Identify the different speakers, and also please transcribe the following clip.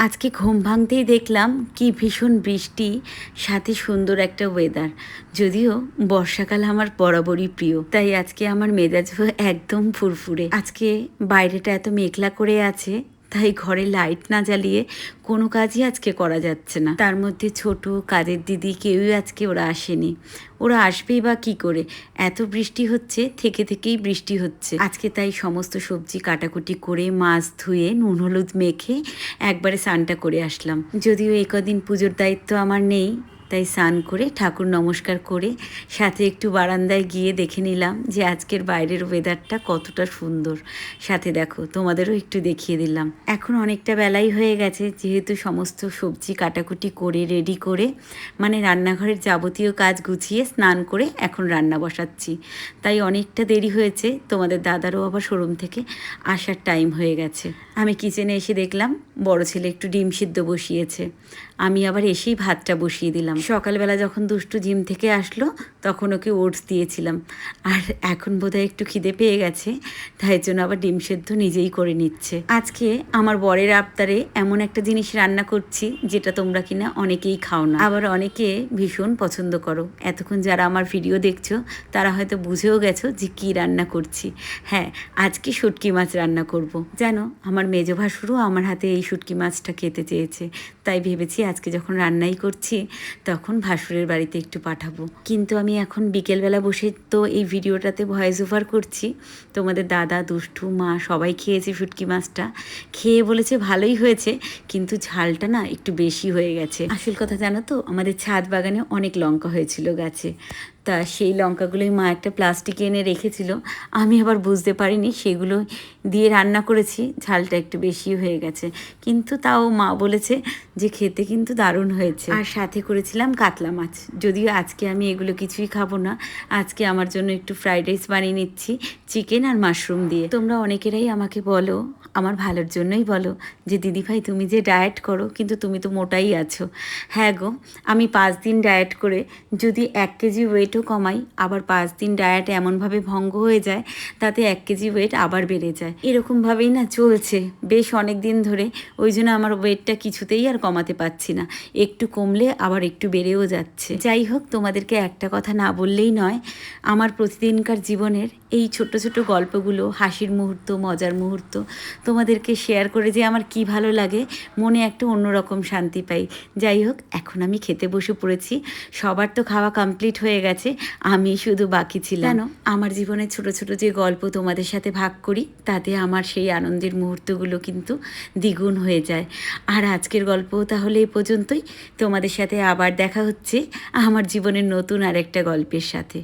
Speaker 1: আজকে ঘুম ভাঙতেই দেখলাম কি ভীষণ বৃষ্টি, সাথে সুন্দর একটা ওয়েদার। যদিও বর্ষাকাল আমার বরাবরই প্রিয়, তাই আজকে আমার মেজাজ একদম ফুরফুরে। আজকে বাইরেটা এত মেঘলা করে আছে, তাই ঘরে লাইট না জ্বালিয়ে কোনো কাজই আজকে করা যাচ্ছে না। তার মধ্যে ছোট কাজের দিদি কেউই আজকে ওরা আসেনি। ওরা আসবেই বা কী করে, এত বৃষ্টি হচ্ছে, থেকেই বৃষ্টি হচ্ছে। আজকে তাই সমস্ত সবজি কাটাকুটি করে মাছ ধুয়ে নুন হলুদ মেখে একবারে স্নানটা করে আসলাম। যদিও এই কদিন পুজোর দায়িত্ব আমার নেই, তাই স্নান করে ঠাকুর নমস্কার করে সাথে একটু বারান্দায় গিয়ে দেখে নিলাম যে আজকের বাইরের ওয়েদারটা কতটা সুন্দর। সাথে দেখো, তোমাদেরও একটু দেখিয়ে দিলাম। এখন অনেকটা বেলাই হয়ে গেছে, যেহেতু সমস্ত সবজি কাটাকুটি করে রেডি করে মানে রান্নাঘরের যাবতীয় কাজ গুছিয়ে স্নান করে এখন রান্না বসাচ্ছি। তাই অনেকটা দেরি হয়েছে, তোমাদের দাদারও আবার শোরুম থেকে আসার টাইম হয়ে গেছে। আমি কিচেনে এসে দেখলাম বড় ছেলে একটু ডিম সিদ্ধ বসিয়েছে। আমি আবার এসেই ভাতটা বসিয়ে দিলাম। সকালবেলা যখন দুষ্টু জিম থেকে আসলো তখন ওকে ওটস দিয়েছিলাম, আর এখন বোধহয় একটু খিদে পেয়ে গেছে, তাই জন্য আবার ডিম সেদ্ধ নিজেই করে নিচ্ছে। আজকে আমার বরের আবদারে এমন একটা জিনিস রান্না করছি যেটা তোমরা কিনা অনেকেই খাও না, আবার অনেকে ভীষণ পছন্দ করো। এতক্ষণ যারা আমার ভিডিও দেখছো তারা হয়তো বুঝেও গেছো যে কি রান্না করছি। হ্যাঁ, আজকে শুটকি মাছ রান্না করব। জানো, আমার মেজো ভাসুরও আমার হাতে এই শুটকি মাছটা খেতে চেয়েছে, তাই ভেবেছি আজকে যখন রান্নাই করছি তখন ভাসুরের বাড়িতে একটু পাঠাবো। কিন্তু আমি এখন বিকেলবেলা বসে তো এই ভিডিওটাতে ভয়েস ওভার করছি। তোমাদের দাদা, দুষ্টু, মা সবাই খেয়েছে শুটকি মাছটা, খেয়ে বলেছে ভালোই হয়েছে, কিন্তু ঝালটা না একটু বেশি হয়ে গেছে। আসল কথা জানো তো, আমাদের ছাদ বাগানে অনেক লঙ্কা হয়েছিল গাছে, তা সেই লঙ্কাগুলোই মা একটা প্লাস্টিকে এনে রেখেছিল। আমি আবার বুঝতে পারিনি, সেগুলো দিয়ে রান্না করেছি, ঝালটা একটু বেশি হয়ে গেছে, কিন্তু তাও মা বলেছে যে খেতে কিন্তু দারুণ হয়েছে। আর সাথে করেছিলাম কাতলা মাছ। যদিও আজকে আমি এগুলো কিছুই খাবো না, আজকে আমার জন্য একটু ফ্রাইড রাইস বানিয়ে নিচ্ছি চিকেন আর মাশরুম দিয়ে। তোমরা অনেকেরাই আমাকে বলো, আমার ভালোর জন্যই বলো, যে দিদিভাই তুমি যে ডায়েট করো কিন্তু তুমি তো মোটাই আছো। হ্যাঁ গো, আমি 5 দিন ডায়েট করে যদি 1 কেজি ওয়েটও কমাই, আবার 5 দিন ডায়েট এমনভাবে ভঙ্গ হয়ে যায় তাতে 1 কেজি ওয়েট আবার বেড়ে যায়। এরকমভাবেই না চলছে বেশ অনেক দিন ধরে। ওই জন্য আমার ওয়েটটা কিছুতেই আর কমাতে পারছি না, একটু কমলে আবার একটু বেড়েও যাচ্ছে। যাই হোক, তোমাদেরকে একটা কথা না বললেই নয়, আমার প্রতিদিনকার জীবনের এই ছোট ছোট গল্পগুলো, হাসির মুহূর্ত, মজার মুহূর্ত তোমাদেরকে শেয়ার করে যে আমার কি ভালো লাগে, মনে একটা অন্যরকম শান্তি পাই। যাই হোক, এখন আমি খেতে বসে পড়েছি। সবার তো খাওয়া কমপ্লিট হয়ে গেছে, আমি শুধু বাকি ছিলাম। জানো, আমার জীবনের ছোট ছোট যে গল্প তোমাদের সাথে ভাগ করি, তাতে আমার সেই আনন্দের মুহূর্তগুলো কিন্তু দ্বিগুণ হয়ে যায়। আর আজকের গল্পও তাহলে এই পর্যন্তই। তোমাদের সাথে আবার দেখা হচ্ছে আমার জীবনের নতুন আরেকটা গল্পের সাথে।